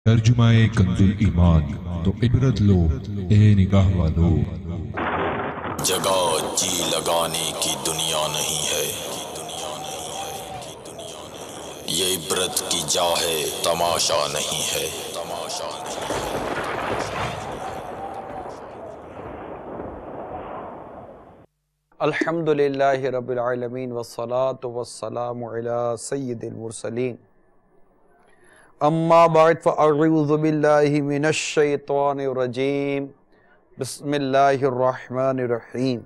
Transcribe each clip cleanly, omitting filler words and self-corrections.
ترجمہ کنزُ الایمان، تو عبرت لو اے نگاہ والو۔ جگہ جی لگانے کی دنیا نہیں ہے، یہ عبرت کی جا ہے، تماشا نہیں ہے۔ الحمدللہ رب العالمین والصلاة والسلام علی سید المرسلین، اما بعد فاعوذ باللہ من الشیطان الرجیم، بسم اللہ الرحمن الرحیم۔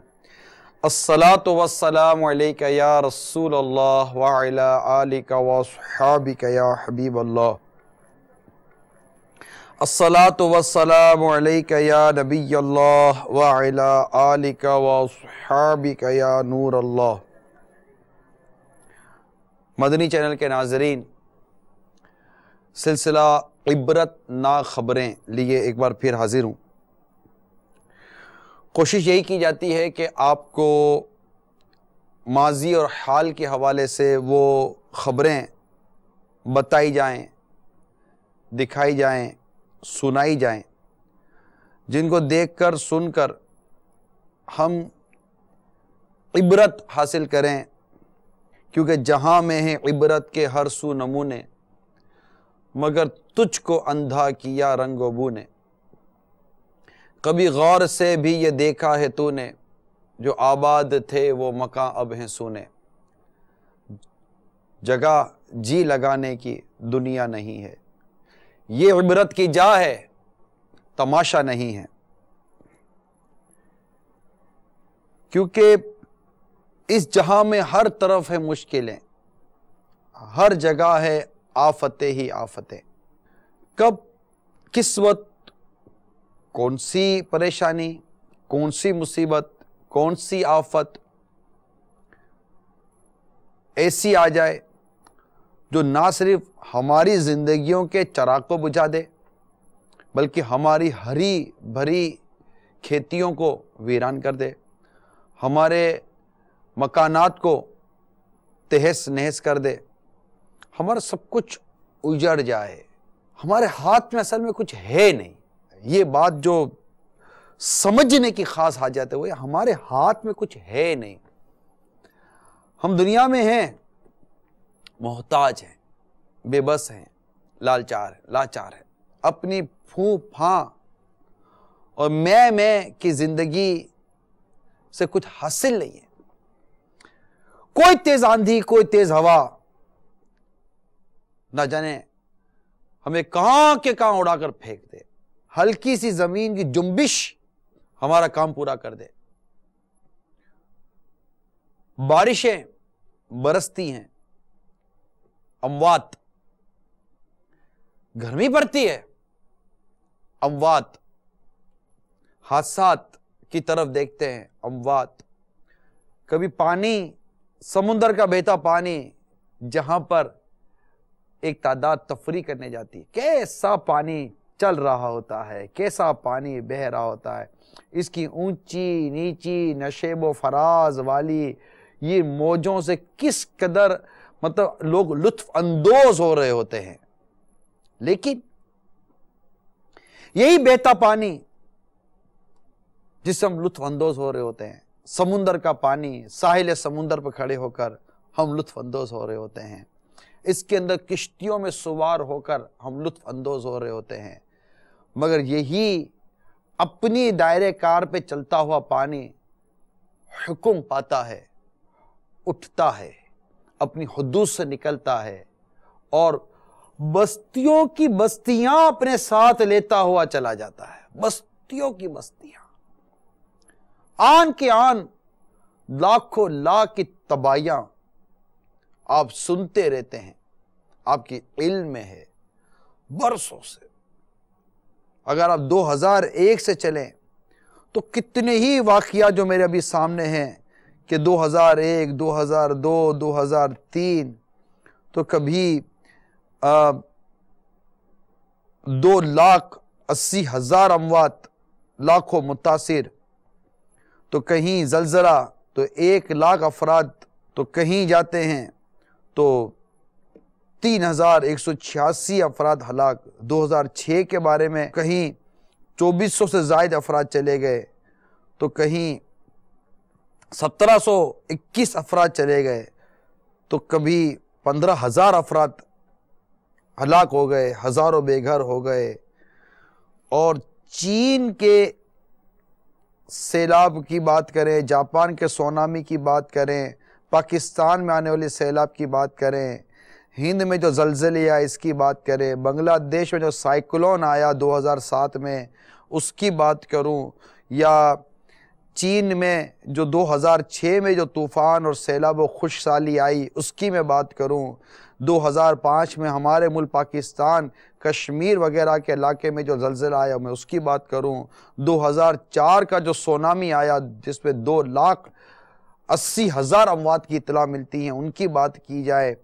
الصلاة والسلام علیکہ یا رسول اللہ وعلی آلکہ واصحابکہ یا حبیب اللہ۔ الصلاة والسلام علیکہ یا نبی اللہ وعلی آلکہ واصحابکہ یا نور اللہ۔ مدنی چینل کے ناظرین، سلسلہ عبرت نا خبریں لیے ایک بار پھر حاضر ہوں۔ کوشش یہی کی جاتی ہے کہ آپ کو ماضی اور حال کے حوالے سے وہ خبریں بتائی جائیں، دکھائی جائیں، سنائی جائیں، جن کو دیکھ کر سن کر ہم عبرت حاصل کریں، کیونکہ جہاں میں ہیں عبرت کے ہر سو نمونے، مگر تجھ کو اندھا کیا رنگ و بو نے۔ کبھی غور سے بھی یہ دیکھا ہے تو نے، جو آباد تھے وہ مکان اب ہیں سونے۔ جگہ جی لگانے کی دنیا نہیں ہے، یہ عبرت کی جا ہے، تماشا نہیں ہے۔ کیونکہ اس جہاں میں ہر طرف ہے مشکلیں، ہر جگہ ہے آفتیں ہی آفتیں۔ کب کس وقت کون سی پریشانی، کون سی مصیبت، کون سی آفت ایسی آ جائے جو نہ صرف ہماری زندگیوں کے چراغ کو بجھا دے، بلکہ ہماری ہری بھری کھیتیوں کو ویران کر دے، ہمارے مکانات کو تہس نہس کر دے، ہمارا سب کچھ اجڑ جائے، ہمارے ہاتھ میں اصل میں کچھ ہے نہیں۔ یہ بات جو سمجھنے کی خاص حاجت ہے وہ ہمارے ہاتھ میں کچھ ہے نہیں۔ ہم دنیا میں ہیں، محتاج ہیں، بے بس ہیں، لاچار ہیں، اپنی پھوں پھاں اور میں کی زندگی سے کچھ حاصل نہیں ہے۔ کوئی تیز آندھی، کوئی تیز ہوا نہ جانے ہمیں کہاں کے کہاں اڑا کر پھینک دے، ہلکی سی زمین کی جنبش ہمارا کام پورا کر دے۔ بارشیں برستی ہیں، اموات، گرمی پڑتی ہے، اموات، حادثات کی طرف دیکھتے ہیں، اموات۔ کبھی پانی، سمندر کا بہتا پانی، جہاں پر ایک تعداد تفریح کرنے جاتی ہے، کیسا پانی چل رہا ہوتا ہے، کیسا پانی بہہ رہا ہوتا ہے، اس کی اونچی نیچی نشیب و فراز والی یہ موجوں سے کس قدر لوگ لطف اندوز ہو رہے ہوتے ہیں۔ لیکن یہی بہتا پانی جس سے ہم لطف اندوز ہو رہے ہوتے ہیں، سمندر کا پانی، ساحل سمندر پر کھڑے ہو کر ہم لطف اندوز ہو رہے ہوتے ہیں، اس کے اندر کشتیوں میں سوار ہو کر ہم لطف اندوز ہو رہے ہوتے ہیں، مگر یہی اپنی دائرے کار پہ چلتا ہوا پانی حکم پاتا ہے، اٹھتا ہے، اپنی حدود سے نکلتا ہے اور بستیوں کی بستیاں اپنے ساتھ لیتا ہوا چلا جاتا ہے۔ بستیوں کی بستیاں، آن کے آن لاکھوں لاکھ کی تباہیاں آپ سنتے رہتے ہیں، آپ کی علم میں ہے برسوں سے۔ اگر آپ 2001 سے چلیں تو کتنے ہی واقعات جو میرے ابھی سامنے ہیں کہ 2001، 2002، 2003 تو کبھی 2,80,000 اموات، لاکھوں متاثر، تو کہیں زلزلہ تو 1,00,000 افراد، تو کہیں جاتے ہیں تو 3186 افراد ہلاک، 2006 کے بارے میں کہیں 2400 سے زائد افراد چلے گئے تو کہیں 1721 افراد چلے گئے تو کبھی 15,000 افراد ہلاک ہو گئے، ہزاروں بے گھر ہو گئے۔ اور چین کے سیلاب کی بات کریں، جاپان کے سونامی کی بات کریں، پاکستان میں آنے والے سیلاب کی بات کریں، ہند میں جو زلزلے آئے اس کی بات کریں، بنگلہ دیش میں جو سائیکلون آیا 2007 میں اس کی بات کروں، یا چین میں جو 2006 میں جو طوفان اور سیلاب و خشک سالی آئی اس کی میں بات کروں، 2005 میں ہمارے ملک پاکستان کشمیر وغیرہ کے علاقے میں جو زلزلہ آیا میں اس کی بات کروں، 2004 کا جو سونامی آیا جس میں 2,80,000 اموات کی اطلاع ملتی ہیں ان کی بات کی جائے،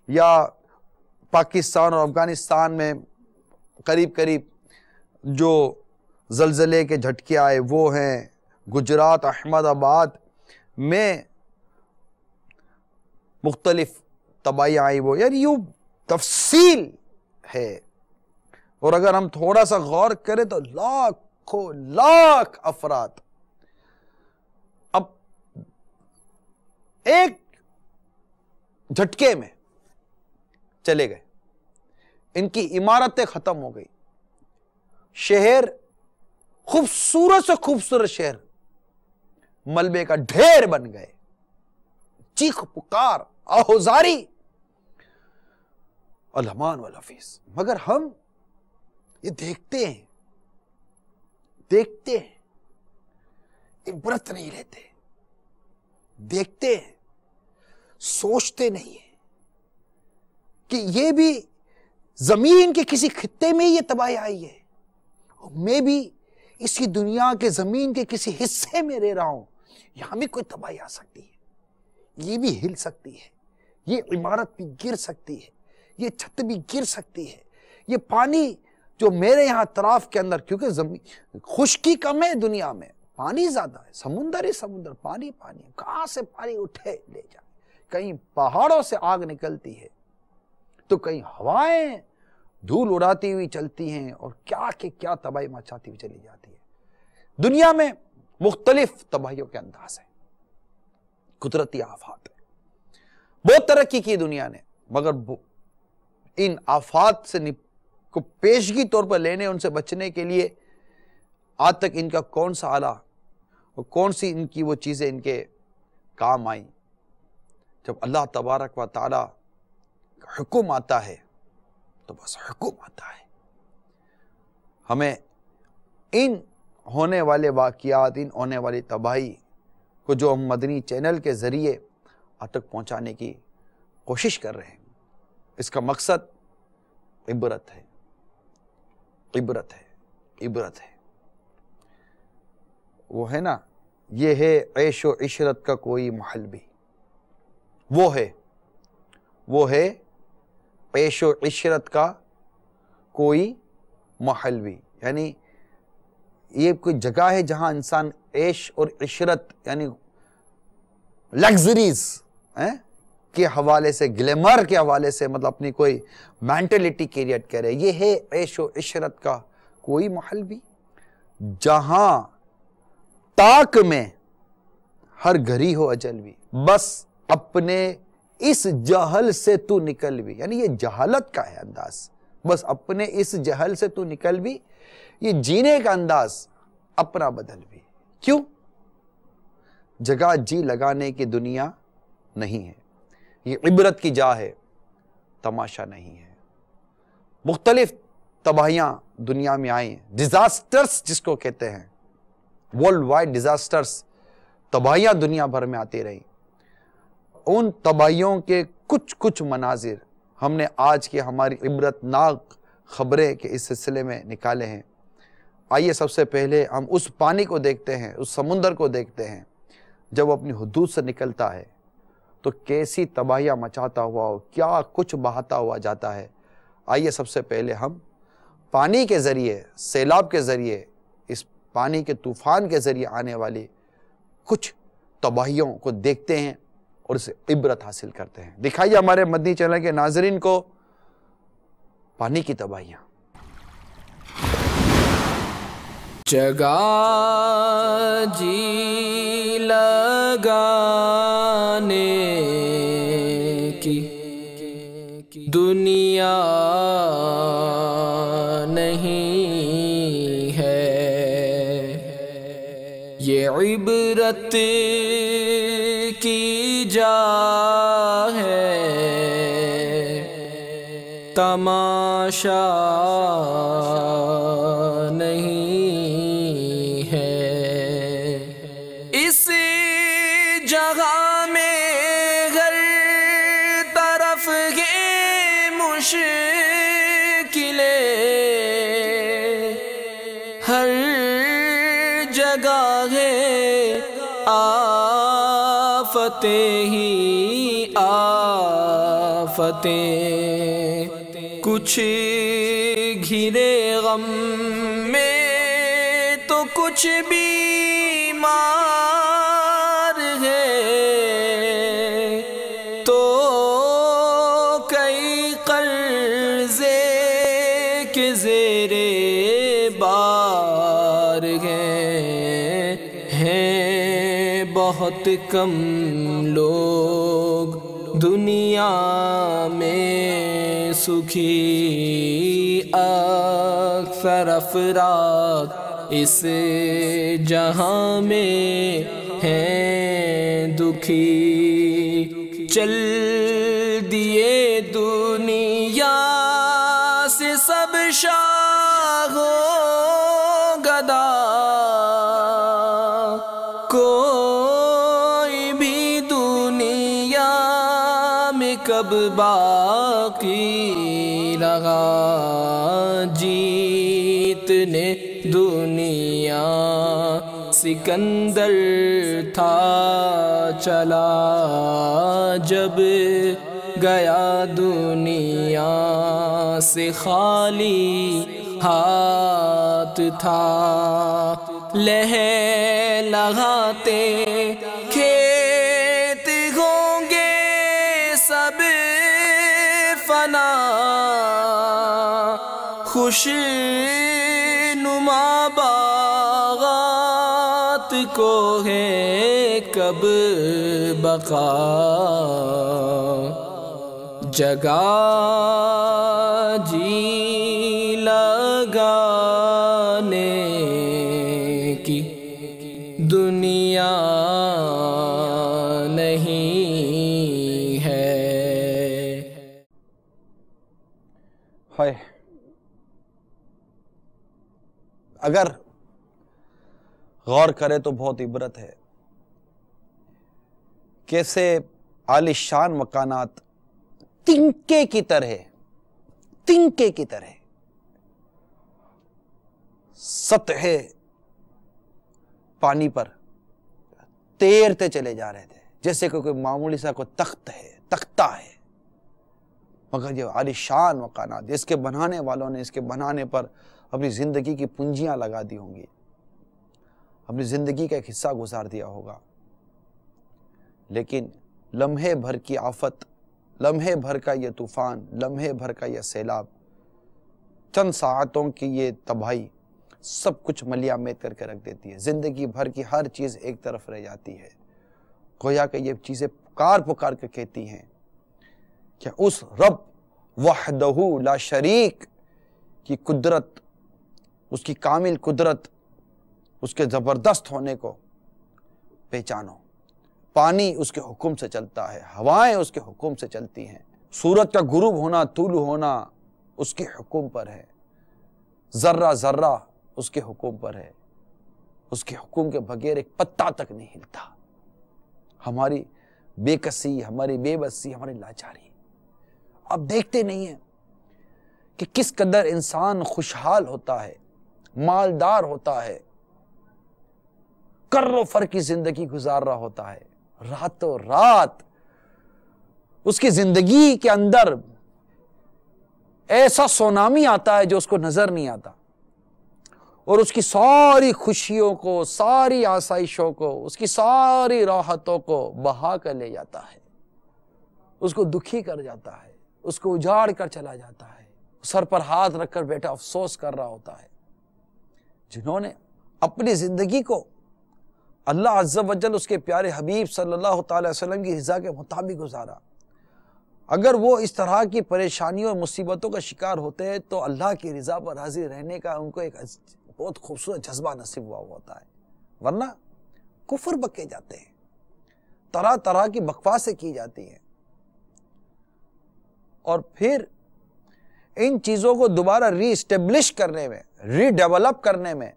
یا پاکستان اور افغانستان میں قریب قریب جو زلزلے کے جھٹکے آئے وہ ہیں، گجرات احمد آباد میں مختلف تباہیاں آئی وہ، یعنی یوں تفصیل ہے۔ اور اگر ہم تھوڑا سا غور کریں تو لاکھوں لاکھ افراد اب ایک جھٹکے میں چلے گئے، ان کی عمارتیں ختم ہو گئی، شہر خوبصورت سے خوبصورت شہر ملبے کا ڈھیر بن گئے، چیخ پکار آہوزاری الحمان والحفیظ۔ مگر ہم یہ دیکھتے ہیں عبرت نہیں لیتے، دیکھتے ہیں سوچتے نہیں ہیں کہ یہ بھی زمین کے کسی خطے میں یہ تباہی آئی ہے، اور میں بھی اسی دنیا کے زمین کے کسی حصے میں رہ رہا ہوں، یہاں بھی کوئی تباہی آ سکتی ہے، یہ بھی ہل سکتی ہے، یہ عمارت بھی گر سکتی ہے، یہ چھت بھی گر سکتی ہے، یہ پانی جو میرے یہاں طرف کے اندر، کیونکہ زمین خشکی کم ہے دنیا میں، پانی زیادہ ہے، سمندر ہی سمندر، پانی پانی، کہاں سے پانی اٹھے لے جائے، کہیں پہاڑوں سے آگ نکلتی ہے تو کہیں ہوائیں دھول اڑاتی ہوئی چلتی ہیں اور کیا کہ کیا تباہی مچاتی ہوئی چلی جاتی ہے۔ دنیا میں مختلف تباہیوں کے انداز ہیں، قدرتی آفات ہیں، بہت ترقی کی دنیا نے، مگر ان آفات سے کو پیشگی طور پر لینے، ان سے بچنے کے لیے آج تک ان کا کون سا آلہ اور کون سی ان کی وہ چیزیں ان کے کام آئیں؟ جب اللہ تبارک و تعالی کا حکم آتا ہے تو بس حکم آتا ہے۔ ہمیں ان ہونے والے واقعات، ان ہونے والی تباہی کو جو ہم مدنی چینل کے ذریعے آپ تک پہنچانے کی کوشش کر رہے ہیں، اس کا مقصد عبرت ہے، عبرت ہے، عبرت ہے۔ وہ ہے نا، یہ ہے عیش و عشرت کا کوئی محل بھی، وہ ہے عیش و عشرت کا کوئی محل بھی، یعنی یہ کوئی جگہ ہے جہاں انسان عیش اور عشرت یعنی لگزریز کے حوالے سے، گلیمر کے حوالے سے، مطلب اپنی کوئی مینٹلٹی کریٹ کرے۔ یہ ہے عیش و عشرت کا کوئی محل بھی، جہاں تاک میں ہر گھری ہو اجل بھی، بس اپنے اس جہل سے تو نکل بھی، یعنی یہ جہالت کا ہے انداز، بس اپنے اس جہل سے تو نکل بھی، یہ جینے کا انداز اپنا بدل بھی۔ کیوں؟ جگہ جی لگانے کی دنیا نہیں ہے، یہ عبرت کی جا ہے، تماشا نہیں ہے۔ مختلف تباہیاں دنیا میں آئی ہیں، ڈیزاسٹرز جس کو کہتے ہیں، ورلڈ وائڈ ڈیزاسٹرز، تباہیاں دنیا بھر میں آتی رہی۔ ان تباہیوں کے کچھ مناظر ہم نے آج کی ہماری عبرت ناک خبریں کے اس سلسلے میں نکالے ہیں۔ آئیے سب سے پہلے ہم اس پانی کو دیکھتے ہیں، اس سمندر کو دیکھتے ہیں، جب وہ اپنی حدود سے نکلتا ہے تو کیسی تباہیاں مچاتا ہوا ہو، کیا کچھ بہاتا ہوا جاتا ہے۔ آئیے سب سے پہلے ہم پانی کے ذریعے، سیلاب کے ذریعے، اس پانی کے طوفان کے ذریعے آنے والی کچھ تباہیوں کو دیکھتے ہیں اور اسے عبرت حاصل کرتے ہیں۔ دکھائیے ہمارے مدنی چینل کے ناظرین کو پانی کی تباہیاں. جگہ جی لگانے کی دنیا نہیں ہے، یہ عبرت کی جا ہے، تماشا نہیں ہے. اس جگہ میں ہر طرف ہے مشکلیں، ہر جگہ ہے آفتیں ہی آفتیں. کچھ گھرے غم میں تو کچھ بیمار ہے، تو کئی قرضے کے زیر بار ہیں بہت کم لوگ دنیا میں سکھی، اکثر افراد اس جہاں میں ہیں دکھی. چل دیے دنیا سے سب شاہ و گدا، کوئی بھی دنیا میں کب باقی رہا. جیتنے دنیا سکندر تھا چلا، جب گیا دنیا سے خالی ہاتھ تھا. لہ لگاتے کھیت ہوں گے سب فنا، خوش نما باغات کو ہے کب بقا. جگہ جی لگانے کی دنیا نہیں ہے. ہائے، اگر غور کرے تو بہت عبرت ہے. کیسے عالی شان مکانات تنکے کی طرح سطح پانی پر تیرتے چلے جا رہے تھے، جیسے کہ کوئی معمولی سا کوئی تختہ ہے. مگر یہ عالی شان مکانات، اس کے بنانے والوں نے اس کے بنانے پر اپنی زندگی کی پونجیاں لگا دی ہوں گی، اپنی زندگی کا ایک حصہ گزار دیا ہوگا. لیکن لمحے بھر کی آفت، لمحے بھر کا یہ طوفان، لمحے بھر کا یہ سیلاب، چند ساعتوں کی یہ تباہی سب کچھ ملیہ میت کر کے رکھ دیتی ہے. زندگی بھر کی ہر چیز ایک طرف رہ جاتی ہے. گویا کہ یہ چیزیں پکار کے کہتی ہیں کہ اس رب وحدہ لا شریک کی قدرت، اس کی کامل قدرت، اس کے زبردست ہونے کو پہچانو. پانی اس کے حکم سے چلتا ہے، ہوائیں اس کے حکم سے چلتی ہیں، سورج کا غروب ہونا، طلوع ہونا اس کے حکم پر ہے، ذرہ ذرہ اس کے حکم پر ہے. اس کے حکم کے بغیر ایک پتا تک نہیں ہلتا. ہماری بے کسی، ہماری بے بسی، ہماری لاچاری اب دیکھتے نہیں ہیں کہ کس قدر انسان خوشحال ہوتا ہے، مالدار ہوتا ہے، کر و فر کی زندگی گزار رہا ہوتا ہے. راتوں رات اس کی زندگی کے اندر ایسا سونامی آتا ہے جو اس کو نظر نہیں آتا، اور اس کی ساری خوشیوں کو، ساری آسائشوں کو، اس کی ساری راحتوں کو بہا کر لے جاتا ہے، اس کو دکھی کر جاتا ہے، اس کو اجاڑ کر چلا جاتا ہے. سر پر ہاتھ رکھ کر بیٹا افسوس کر رہا ہوتا ہے، جنہوں نے اپنی زندگی کو اللہ عز و جل اس کے پیارے حبیب صلی اللہ تعالی وسلم کی رضا کے مطابق گزارا۔ اگر وہ اس طرح کی پریشانیوں اور مصیبتوں کا شکار ہوتے ہیں تو اللہ کی رضا پر راضی رہنے کا ان کو ایک بہت خوبصورت جذبہ نصیب ہوا ہوتا ہے، ورنہ کفر بکے جاتے ہیں، طرح طرح کی بکواسیں کی جاتی ہیں، اور پھر ان چیزوں کو دوبارہ ری اسٹیبلش کرنے میں، ری ڈیولپ کرنے میں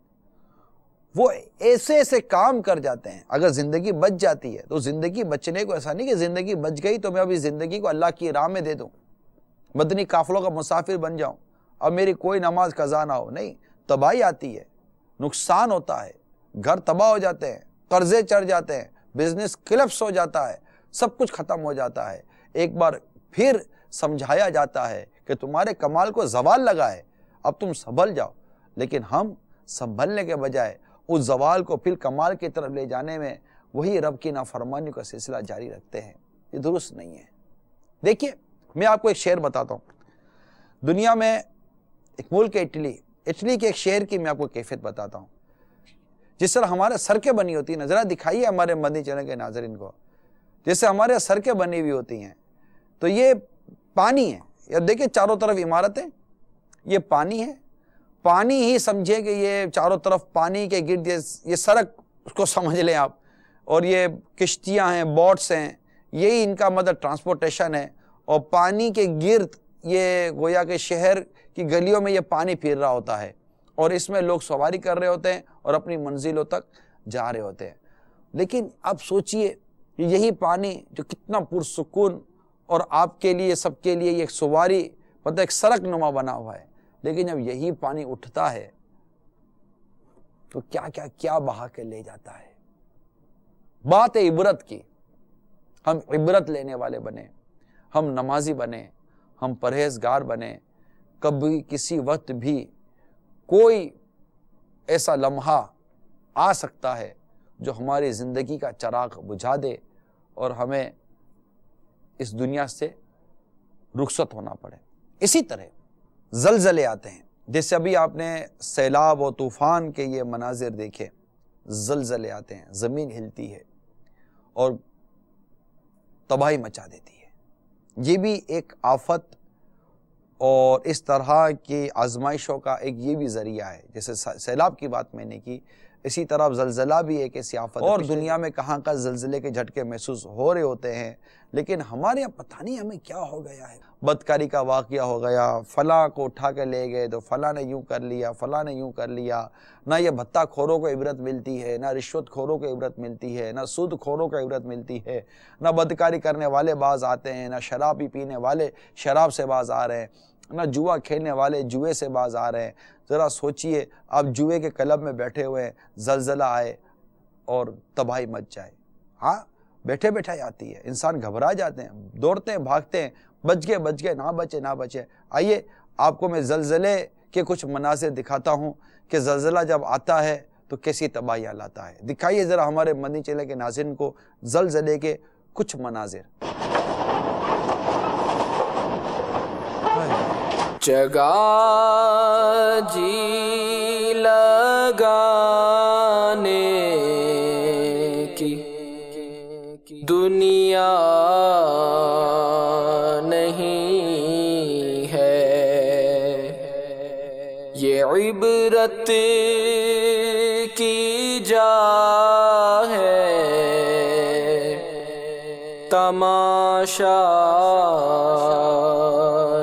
وہ ایسے ایسے کام کر جاتے ہیں۔ اگر زندگی بچ جاتی ہے تو زندگی بچنے کو ایسا نہیں کہ زندگی بچ گئی تو میں ابھی زندگی کو اللہ کی راہ میں دے دوں، مدنی قافلوں کا مسافر بن جاؤں، اب میری کوئی نماز قضا نہ ہو، نہیں، تباہی آتی ہے، نقصان ہوتا ہے، گھر تباہ ہو جاتے ہیں، قرضے چڑھ جاتے ہیں، بزنس کلپس ہو جاتا ہے، سب کچھ ختم ہو جاتا ہے۔ ایک بار پھر سمجھایا جاتا ہے کہ تمہارے کمال کو زوال لگا ہے، اب تم سنبھل جاؤ، لیکن ہم سنبھلنے کے بجائے اس زوال کو پھر کمال کی طرف لے جانے میں وہی رب کی نافرمانی کا سلسلہ جاری رکھتے ہیں۔ یہ درست نہیں ہے۔ دیکھیے، میں آپ کو ایک شعر بتاتا ہوں۔ دنیا میں ایک ملک ہے اٹلی کے ایک شہر کی میں آپ کو کیفیت بتاتا ہوں۔ جس طرح ہمارے سڑکیں بنی ہوتی ہیں، ذرا دکھائیے ہمارے مدنی چینل کے ناظرین کو، جیسے ہمارے سڑکیں بنی ہوئی ہوتی ہیں تو یہ پانی ہے، یا دیکھیں چاروں طرف عمارتیں، یہ پانی ہے، پانی ہی سمجھے کہ یہ چاروں طرف پانی کے گرد یہ سڑک اس کو سمجھ لیں آپ، اور یہ کشتیاں ہیں، بوٹس ہیں، یہی ان کا مطلب ٹرانسپورٹیشن ہے، اور پانی کے گرد یہ گویا کہ شہر کی گلیوں میں یہ پانی پھر رہا ہوتا ہے، اور اس میں لوگ سواری کر رہے ہوتے ہیں اور اپنی منزلوں تک جا رہے ہوتے ہیں۔ لیکن اب سوچئے یہی پانی جو کتنا پرسکون اور آپ کے لیے سب کے لیے یہ سواری مطلب ایک سڑک نما بنا ہوا ہے، لیکن جب یہی پانی اٹھتا ہے تو کیا بہا کے لے جاتا ہے۔ بات ہے عبرت کی، ہم عبرت لینے والے بنے، ہم نمازی بنے، ہم پرہیزگار بنے۔ کبھی کسی وقت بھی کوئی ایسا لمحہ آ سکتا ہے جو ہماری زندگی کا چراغ بجھا دے اور ہمیں اس دنیا سے رخصت ہونا پڑے۔ اسی طرح زلزلے آتے ہیں، جیسے ابھی آپ نے سیلاب و طوفان کے یہ مناظر دیکھے، زلزلے آتے ہیں، زمین ہلتی ہے اور تباہی مچا دیتی ہے۔ یہ بھی ایک آفت اور اس طرح کی آزمائشوں کا ایک یہ بھی ذریعہ ہے۔ جیسے سیلاب کی بات میں نے کی، اسی طرح زلزلہ بھی ایک ایسی آفت ہے، اور دنیا میں کہاں کا زلزلے کے جھٹکے محسوس ہو رہے ہوتے ہیں، لیکن ہمارے یہاں پتہ نہیں ہمیں کیا ہو گیا ہے۔ بدکاری کا واقعہ ہو گیا، فلاں کو اٹھا کے لے گئے تو فلاں نے یوں کر لیا، فلاں نے یوں کر لیا۔ نہ یہ بھتہ خوروں کو عبرت ملتی ہے، نہ رشوت خوروں کو عبرت ملتی ہے، نہ سود خوروں کو عبرت ملتی ہے، نہ بدکاری کرنے والے باز آتے ہیں، نہ شرابی پینے والے شراب سے باز آ رہے ہیں، نہ جوا کھیلنے والے جوئے سے باز آ رہے ہیں۔ ذرا سوچئے، آپ جوئے کے کلب میں بیٹھے ہوئے ہیں، زلزلہ آئے اور تباہی مچ جائے، ہاں بیٹھے بیٹھے آتی ہے، انسان گھبرا جاتے ہیں، دوڑتے ہیں، بھاگتے ہیں، بچ گئے، نہ بچے۔ آئیے آپ کو میں زلزلے کے کچھ مناظر دکھاتا ہوں کہ زلزلہ جب آتا ہے تو کیسی تباہیاں لاتا ہے۔ دکھائیے ذرا ہمارے مدنی چینل کے ناظرین کو زلزلے کے کچھ مناظر۔ جگہ جی لگانے کی دنیا نہیں ہے، یہ عبرت کی جا ہے، تماشا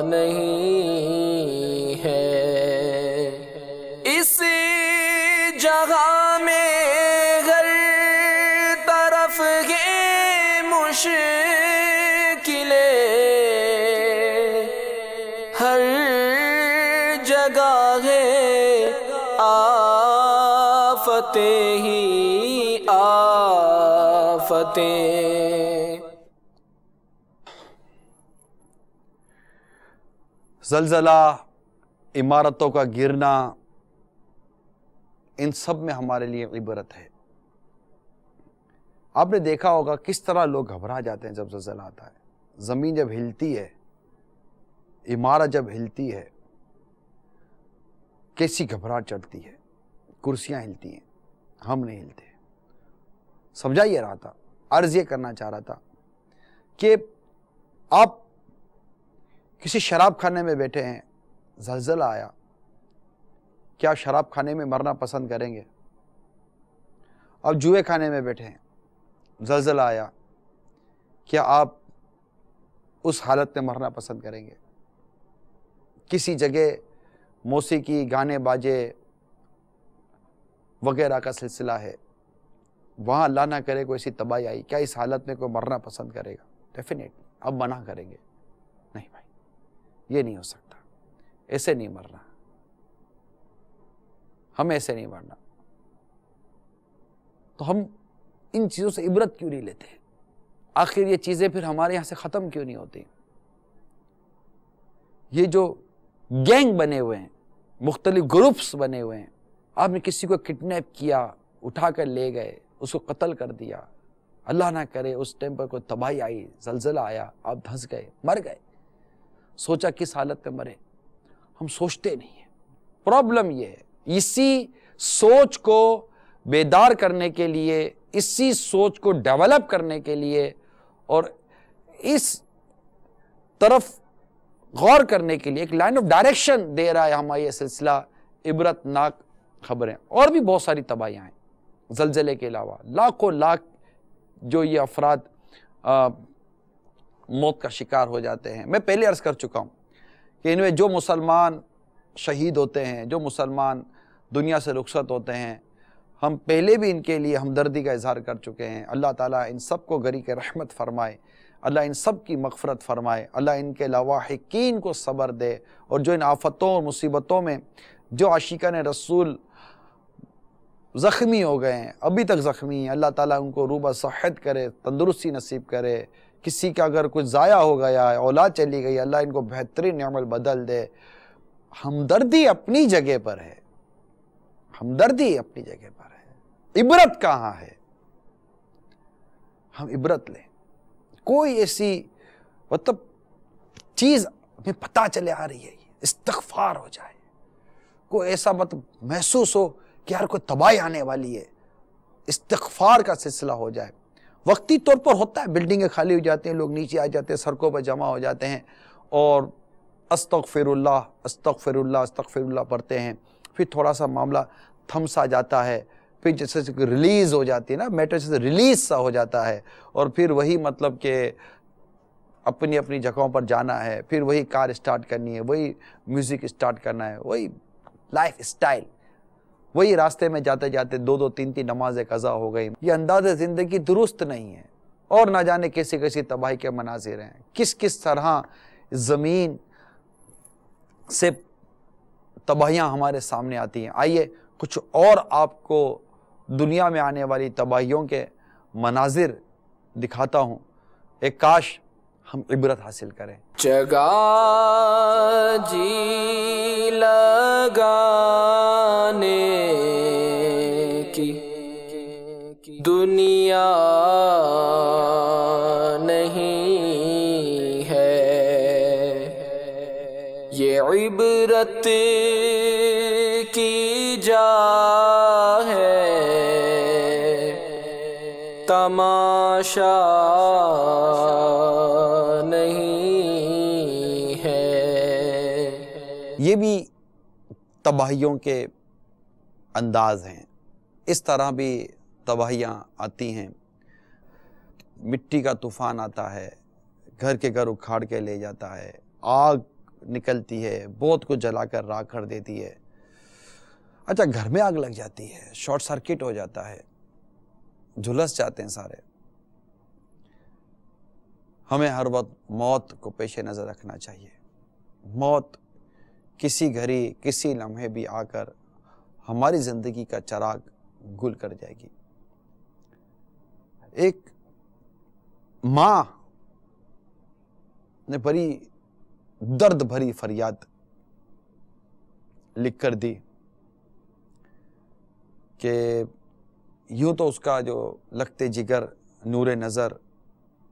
نہیں ہے۔ اس جگہ میں ہر طرف ہے مشکلیں، ہر جگہ ہے آفتیں ہی آفتیں۔ زلزلہ، عمارتوں کا گرنا، ان سب میں ہمارے لیے عبرت ہے۔ آپ نے دیکھا ہوگا کس طرح لوگ گھبرا جاتے ہیں جب زلزلہ آتا ہے۔ زمین جب ہلتی ہے، عمارت جب ہلتی ہے کیسی گھبراہٹ چڑھتی ہے، کرسیاں ہلتی ہیں، ہم نہیں ہلتے۔ سمجھا یہ رہا تھا، عرض یہ کرنا چاہ رہا تھا کہ آپ کسی شراب خانے میں بیٹھے ہیں، زلزلہ آیا، کیا شراب خانے میں مرنا پسند کریں گے؟ اب جوئے خانے میں بیٹھے ہیں، زلزلہ آیا، کیا آپ اس حالت میں مرنا پسند کریں گے؟ کسی جگہ موسیقی، گانے باجے وغیرہ کا سلسلہ ہے، وہاں اللہ نہ کرے کوئی ایسی تباہی آئی، کیا اس حالت میں کوئی مرنا پسند کرے گا؟ ڈیفینیٹلی اب منع کریں گے، نہیں بھائی یہ نہیں ہو سکتا، ایسے نہیں مرنا، ہم ایسے نہیں مرنا۔ تو ہم ان چیزوں سے عبرت کیوں نہیں لیتے؟ آخر یہ چیزیں پھر ہمارے یہاں سے ختم کیوں نہیں ہوتی؟ یہ جو گینگ بنے ہوئے ہیں، مختلف گروپس بنے ہوئے ہیں، آپ نے کسی کو کڈنیپ کیا، اٹھا کر لے گئے، اس کو قتل کر دیا، اللہ نہ کرے اس ٹائم پر کوئی تباہی آئی، زلزلہ آیا، آپ دھنس گئے، مر گئے، سوچا کس حالت میں مرے؟ ہم سوچتے نہیں ہیں۔ پرابلم یہ ہے، اسی سوچ کو بیدار کرنے کے لیے، اسی سوچ کو ڈیولپ کرنے کے لیے اور اس طرف غور کرنے کے لیے ایک لائن آف ڈائریکشن دے رہا ہے ہمارا یہ سلسلہ عبرت ناک خبریں۔ اور بھی بہت ساری تباہیاں ہیں زلزلے کے علاوہ، لاکھوں لاکھ جو یہ افراد موت کا شکار ہو جاتے ہیں۔ میں پہلے عرض کر چکا ہوں کہ ان میں جو مسلمان شہید ہوتے ہیں، جو مسلمان دنیا سے رخصت ہوتے ہیں، ہم پہلے بھی ان کے لیے ہمدردی کا اظہار کر چکے ہیں۔ اللہ تعالیٰ ان سب کو غریق رحمت فرمائے، اللہ ان سب کی مغفرت فرمائے، اللہ ان کے لواحقین کو صبر دے، اور جو ان آفتوں اور مصیبتوں میں جو عاشقان رسول زخمی ہو گئے ہیں، ابھی تک زخمی ہیں، اللہ تعالیٰ ان کو روبہ صحت کرے، تندرستی نصیب کرے۔ کسی کا اگر کچھ ضائع ہو گیا ہے، اولاد چلی گئی، اللہ ان کو بہترین عمل بدل دے۔ ہمدردی اپنی جگہ پر ہے، ہمدردی اپنی جگہ پر ہے، عبرت کہاں ہے؟ ہم عبرت لیں۔ کوئی ایسی مطلب چیز ہمیں پتہ چلے آ رہی ہے، استغفار ہو جائے، کوئی ایسا مطلب محسوس ہو کہ یار کوئی تباہی آنے والی ہے، استغفار کا سلسلہ ہو جائے۔ وقتی طور پر ہوتا ہے، بلڈنگیں خالی ہو جاتی ہیں، لوگ نیچے آ جاتے ہیں، سڑکوں پر جمع ہو جاتے ہیں اور استغفر اللہ استغفر اللہ استغفر اللہ پڑھتے ہیں، پھر تھوڑا سا معاملہ تھم سا جاتا ہے، پھر جیسے ریلیز ہو جاتی ہے نا، میٹر سے ریلیز سا ہو جاتا ہے، اور پھر وہی مطلب کہ اپنی اپنی جگہوں پر جانا ہے، پھر وہی کار اسٹارٹ کرنی ہے، وہی میوزک اسٹارٹ کرنا ہے، وہی لائف اسٹائل، وہی راستے میں جاتے جاتے 2 3 نمازیں قضا ہو گئی۔ یہ انداز زندگی درست نہیں ہے، اور نہ جانے کیسی کیسی تباہی کے مناظر ہیں، کس طرح زمین سے تباہیاں ہمارے سامنے آتی ہیں۔ آئیے کچھ اور آپ کو دنیا میں آنے والی تباہیوں کے مناظر دکھاتا ہوں، ایک کاش ہم عبرت حاصل کریں۔ جگہ جی لگانے کی دنیا نہیں ہے، یہ عبرت کی جا ہے، تماشا نہیں ہے۔ یہ بھی تباہیوں کے انداز ہیں، اس طرح بھی تباہیاں آتی ہیں۔ مٹی کا طوفان آتا ہے، گھر کے گھر اکھاڑ کے لے جاتا ہے، آگ نکلتی ہے، بہت کچھ جلا کر راکھ کر دیتی ہے۔ اچھا گھر میں آگ لگ جاتی ہے، شارٹ سرکٹ ہو جاتا ہے، جھلس جاتے ہیں سارے۔ ہمیں ہر وقت موت کو پیش نظر رکھنا چاہیے۔ موت کسی گھڑی کسی لمحے بھی آ کر ہماری زندگی کا چراغ گل کر جائے گی۔ ایک ماں نے بڑی درد بھری فریاد لکھ کر دی کہ یوں تو اس کا جو لگتے جگر نور نظر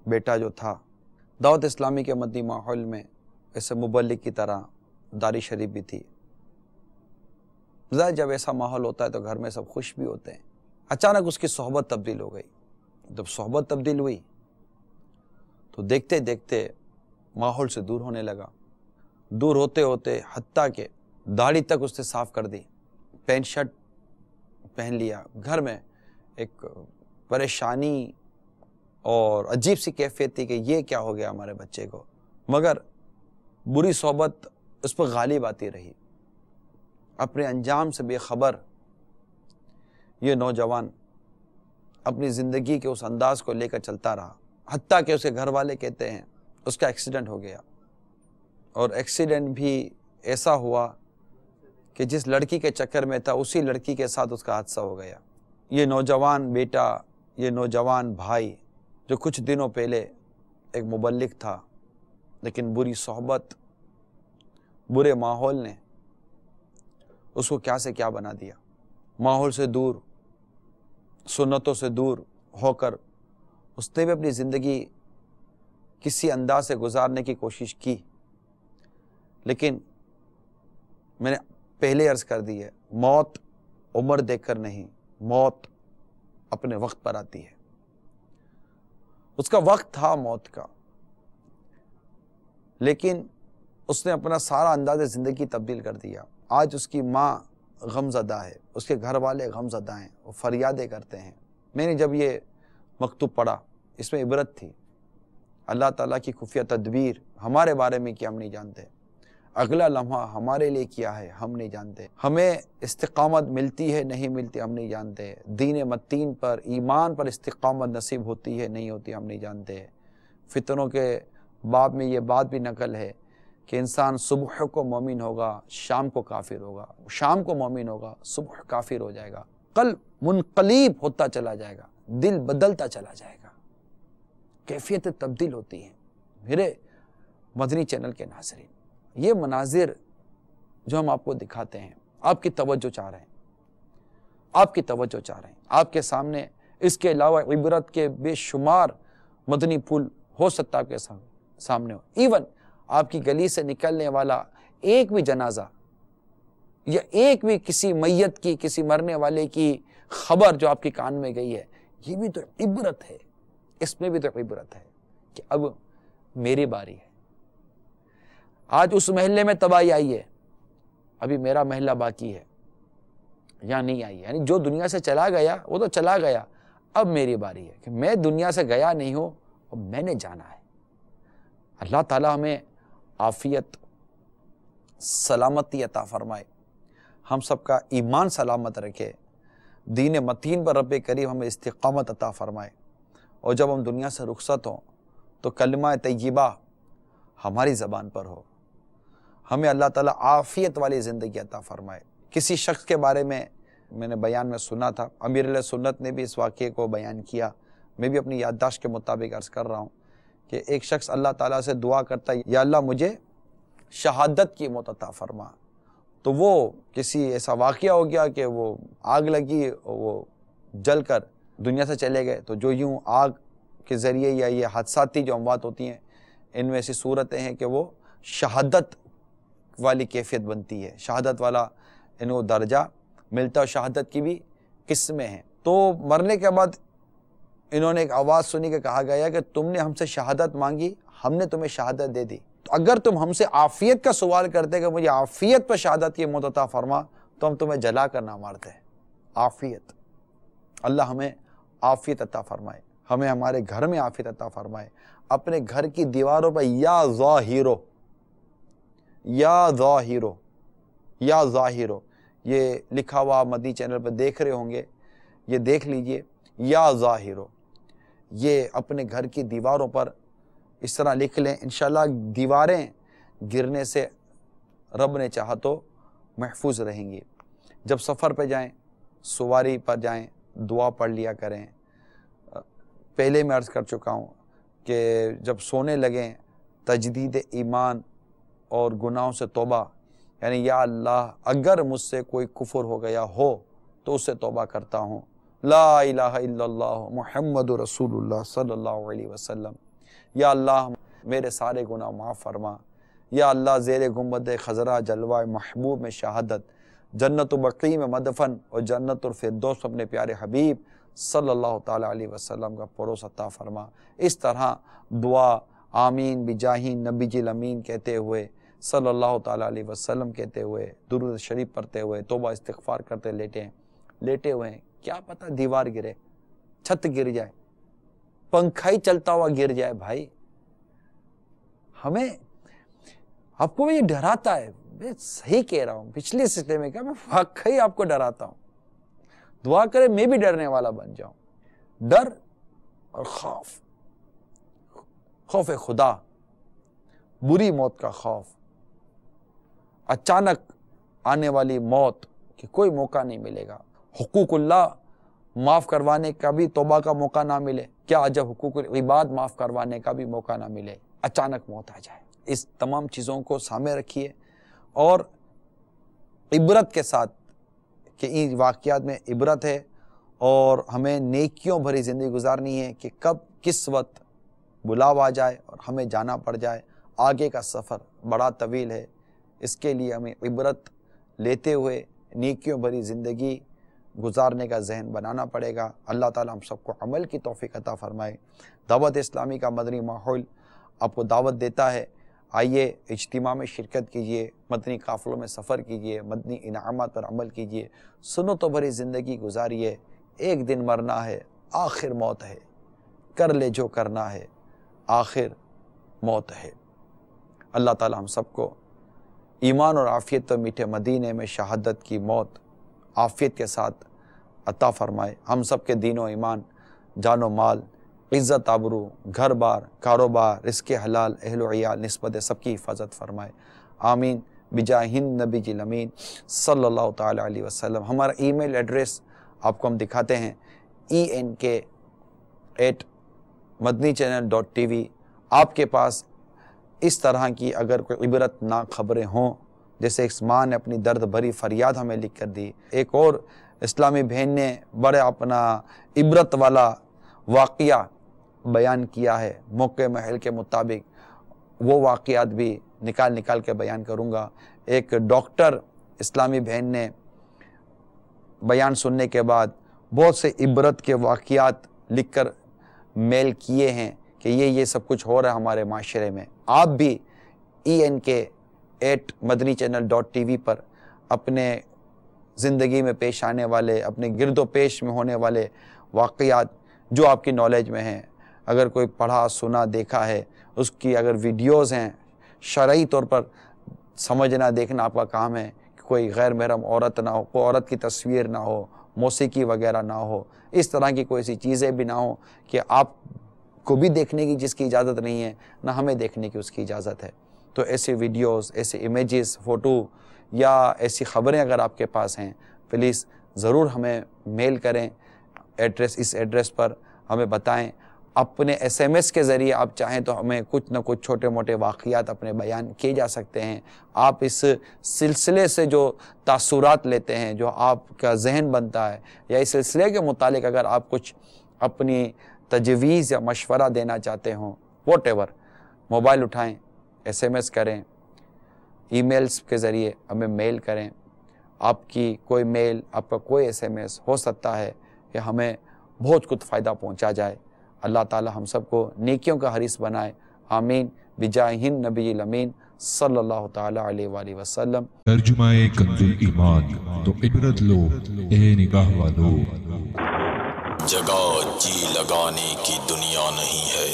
بیٹا جو تھا، دعوت اسلامی کے مدنی ماحول میں ایسے مبلغ کی طرح داری شریف بھی تھی، ظاہر جب ایسا ماحول ہوتا ہے تو گھر میں سب خوش بھی ہوتے ہیں. اچانک اس کی صحبت تبدیل ہو گئی. جب صحبت تبدیل ہوئی تو دیکھتے دیکھتے ماحول سے دور ہونے لگا. دور ہوتے ہوتے حتیٰ کہ داڑھی تک اس نے صاف کر دی, پینٹ شرٹ پہن لیا. گھر میں ایک پریشانی اور عجیب سی کیفیت تھی کہ یہ کیا ہو گیا ہمارے بچے کو. مگر بری صحبت اس پر غالب آتی رہی. اپنے انجام سے بے خبر یہ نوجوان اپنی زندگی کے اس انداز کو لے کر چلتا رہا. حتیٰ کہ اس کے گھر والے کہتے ہیں اس کا ایکسیڈنٹ ہو گیا, اور ایکسیڈنٹ بھی ایسا ہوا کہ جس لڑکی کے چکر میں تھا اسی لڑکی کے ساتھ اس کا حادثہ ہو گیا. یہ نوجوان بیٹا, یہ نوجوان بھائی جو کچھ دنوں پہلے ایک مبلغ تھا, لیکن بری صحبت, برے ماحول نے اس کو کیا سے کیا بنا دیا. ماحول سے دور, سنتوں سے دور ہو کر اس نے بھی اپنی زندگی کسی انداز سے گزارنے کی کوشش کی. لیکن میں نے پہلے عرض کر دی ہے, موت عمر دیکھ کر نہیں, موت اپنے وقت پر آتی ہے. اس کا وقت تھا موت کا, لیکن اس نے اپنا سارا انداز زندگی تبدیل کر دیا. آج اس کی ماں غم زدہ ہے, اس کے گھر والے غم زدہ ہیں, وہ فریادیں کرتے ہیں. میں نے جب یہ مکتوب پڑھا, اس میں عبرت تھی. اللہ تعالیٰ کی خفیہ تدبیر ہمارے بارے میں کیا ہم نہیں جانتے, اگلا لمحہ ہمارے لیے کیا ہے ہم نہیں جانتے. ہمیں استقامت ملتی ہے نہیں ملتی ہم نہیں جانتے. دین متین پر, ایمان پر استقامت نصیب ہوتی ہے نہیں ہوتی ہم نہیں جانتے. فتنوں کے باب میں یہ بات بھی نقل ہے کہ انسان صبح کو مومن ہوگا, شام کو کافر ہوگا, شام کو مومن ہوگا, صبح کافر ہو جائے گا. قلب منقلب ہوتا چلا جائے گا, دل بدلتا چلا جائے گا, کیفیت تبدیل ہوتی ہیں. میرے مدنی چینل کے ناظرین, یہ مناظر جو ہم آپ کو دکھاتے ہیں, آپ کی توجہ چاہ رہے ہیں, آپ کی توجہ چاہ رہے ہیں. آپ کے سامنے اس کے علاوہ عبرت کے بے شمار مدنی پھول ہو سکتا ہے آپ کے سامنے ہو. ایون آپ کی گلی سے نکلنے والا ایک بھی جنازہ یا ایک بھی کسی میت کی, کسی مرنے والے کی خبر جو آپ کے کان میں گئی ہے, یہ بھی تو عبرت ہے. اس میں بھی تو عبرت ہے کہ اب میری باری ہے. آج اس محلے میں تباہی آئی ہے, ابھی میرا محلہ باقی ہے یا نہیں آئی. یعنی جو دنیا سے چلا گیا وہ تو چلا گیا, اب میری باری ہے کہ میں دنیا سے گیا نہیں ہوں, اب میں نے جانا ہے. اللہ تعالیٰ ہمیں عافیت, سلامتی عطا فرمائے, ہم سب کا ایمان سلامت رکھے, دین متین پر رب کریم ہمیں استقامت عطا فرمائے. اور جب ہم دنیا سے رخصت ہوں تو کلمہ طیبہ ہماری زبان پر ہو. ہمیں اللہ تعالیٰ عافیت والی زندگی عطا فرمائے. کسی شخص کے بارے میں نے بیان میں سنا تھا, امیر علیہ سنت نے بھی اس واقعے کو بیان کیا, میں بھی اپنی یادداشت کے مطابق عرض کر رہا ہوں کہ ایک شخص اللہ تعالیٰ سے دعا کرتا ہے, یا اللہ مجھے شہادت کی موت عطا فرما. تو وہ کسی ایسا واقعہ ہو گیا کہ وہ آگ لگی, وہ جل کر دنیا سے چلے گئے. تو جو یوں آگ کے ذریعے یا یہ حادثاتی جو اموات ہوتی ہیں, ان میں ایسی صورتیں ہیں کہ وہ شہادت والی کیفیت بنتی ہے, شہادت والا ان کو درجہ ملتا ہے, اور شہادت کی بھی قسمیں ہیں. تو مرنے کے بعد انہوں نے ایک آواز سنی کہ کہا گیا کہ تم نے ہم سے شہادت مانگی, ہم نے تمہیں شہادت دے دی. تو اگر تم ہم سے عافیت کا سوال کرتے کہ مجھے عافیت پر شہادت کی موت عطا فرما, تو ہم تمہیں جلا کر نہ مارتے. عافیت, اللہ ہمیں عافیت عطا فرمائے, ہمیں ہمارے گھر میں عافیت عطا فرمائے. اپنے گھر کی دیواروں پر یا ظاہرو, یا ظاہرو, یا ظاہرو, یہ لکھا ہوا مدنی چینل پر دیکھ رہے ہوں گے, یہ دیکھ لیجئے, یا ظاہرو. یہ اپنے گھر کی دیواروں پر اس طرح لکھ لیں, انشاءاللہ دیواریں گرنے سے رب نے چاہا تو محفوظ رہیں گی. جب سفر پہ جائیں, سواری پر جائیں, دعا پڑھ لیا کریں. پہلے میں عرض کر چکا ہوں کہ جب سونے لگیں تجدید ایمان اور گناہوں سے توبہ, یعنی یا اللہ اگر مجھ سے کوئی کفر ہو گیا ہو تو اس سے توبہ کرتا ہوں, لا الہ الا اللہ محمد رسول اللہ صلی اللہ علیہ وسلم. یا اللہ میرے سارے گناہ معاف فرما. یا اللہ زیر گنبد خضرا جلوہ محبوب میں شہادت جنت بقیع میں مدفن اور جنت الفردوس اپنے پیارے حبیب صلی اللہ تعالیٰ علیہ وسلم کا پڑوس عطا فرما۔ اس طرح دعا آمین بجاہ نبی جی الامین کہتے ہوئے، صلی اللہ تعالیٰ علیہ وسلم کہتے ہوئے، درود شریف پڑھتے ہوئے، توبہ استغفار کرتے لیٹے ہوئے ہیں، کیا پتہ دیوار گرے، چھت گر جائے، پنکھا ہی چلتا ہوا گر جائے۔ بھائی ہمیں آپ کو یہ ڈراتا ہے، میں صحیح کہہ رہا ہوں، پچھلے سلسلے میں کہا میں واقعی آپ کو ڈراتا ہوں۔ دعا کرے میں بھی ڈرنے والا بن جاؤں۔ ڈر اور خوف خدا، بری موت کا خوف، اچانک آنے والی موت کہ کوئی موقع نہیں ملے گا، حقوق اللہ معاف کروانے کا بھی توبہ کا موقع نہ ملے، کیا جب حقوق العباد معاف کروانے کا بھی موقع نہ ملے، اچانک موت آ جائے۔ اس تمام چیزوں کو سامنے رکھیے اور عبرت کے ساتھ کہ ان واقعات میں عبرت ہے اور ہمیں نیکیوں بھری زندگی گزارنی ہے کہ کب کس وقت بلاوا آ جائے اور ہمیں جانا پڑ جائے۔ آگے کا سفر بڑا طویل ہے، اس کے لیے ہمیں عبرت لیتے ہوئے نیکیوں بھری زندگی گزارنے کا ذہن بنانا پڑے گا۔ اللہ تعالیٰ ہم سب کو عمل کی توفیق عطا فرمائے۔ دعوت اسلامی کا مدنی ماحول آپ کو دعوت دیتا ہے، آئیے اجتماع میں شرکت کیجئے، مدنی قافلوں میں سفر کیجئے، مدنی انعامات پر عمل کیجئے، سنتوں بھری زندگی گزاریے۔ ایک دن مرنا ہے، آخر موت ہے، کر لے جو کرنا ہے، آخر موت ہے۔ اللہ تعالیٰ ہم سب کو ایمان اور عافیت و میٹھے مدینے میں شہادت کی موت عافیت کے ساتھ عطا فرمائے۔ ہم سب کے دین و ایمان، جان و مال، عزت آبرو، گھر بار، کاروبار، رزق حلال، اہل و عیال، نسبت سب کی حفاظت فرمائے۔ آمین بجاہ نبی جی الامین صلی اللہ تعالیٰ علیہ وسلم۔ ہمارا ای میل ایڈریس آپ کو ہم دکھاتے ہیں، enk@madnichannel.tv۔ آپ کے پاس اس طرح کی اگر کوئی عبرت ناک خبریں ہوں، جیسے ایک ماں نے اپنی درد بھری فریاد ہمیں لکھ کر دی، ایک اور اسلامی بہن نے بڑے اپنا عبرت والا واقعہ بیان کیا ہے موقع محل کے مطابق، وہ واقعات بھی نکال کے بیان کروں گا۔ ایک ڈاکٹر اسلامی بہن نے بیان سننے کے بعد بہت سے عبرت کے واقعات لکھ کر میل کیے ہیں کہ یہ سب کچھ ہو رہا ہے ہمارے معاشرے میں۔ آپ بھی enk@madnichannel.tv پر اپنے زندگی میں پیش آنے والے، اپنے گرد و پیش میں ہونے والے واقعات جو آپ کی نالج میں ہیں، اگر کوئی پڑھا سنا دیکھا ہے، اس کی اگر ویڈیوز ہیں، شرعی طور پر سمجھنا دیکھنا آپ کا کام ہے کہ کوئی غیر محرم عورت نہ ہو، کوئی عورت کی تصویر نہ ہو، موسیقی وغیرہ نہ ہو، اس طرح کی کوئی ایسی چیزیں بھی نہ ہوں کہ آپ کو بھی دیکھنے کی جس کی اجازت نہیں ہے، نہ ہمیں دیکھنے کی اس کی اجازت ہے۔ تو ایسے ویڈیوز، ایسے امیجز، فوٹو یا ایسی خبریں اگر آپ کے پاس ہیں، پلیز ضرور ہمیں میل کریں، اس ایڈریس پر ہمیں بتائیں۔ اپنے SMS کے ذریعے آپ چاہیں تو ہمیں کچھ نہ کچھ چھوٹے موٹے واقعات اپنے بیان کیے جا سکتے ہیں۔ آپ اس سلسلے سے جو تاثرات لیتے ہیں، جو آپ کا ذہن بنتا ہے، یا اس سلسلے کے متعلق اگر آپ کچھ اپنی تجویز یا مشورہ دینا چاہتے ہوں، واٹ ایور، موبائل اٹھائیں، SMS کریں، ای میلز کے ذریعے ہمیں میل کریں۔ آپ کی کوئی میل، آپ کا کوئی SMS ہو سکتا ہے کہ ہمیں بہت کچھ فائدہ پہنچا جائے۔ اللہ تعالی ہم سب کو نیکیوں کا حریص بنائے۔ آمین بجاہ نبی الامین صلی اللہ تعالی علیہ وآلہ وسلم۔ ترجمہ کنز ایمان، تو عبرت لو اے نگاہ والو۔ جگہ جی لگانے کی دنیا نہیں ہے،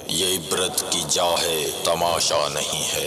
یہ عبرت کی جا ہے، تماشا نہیں ہے۔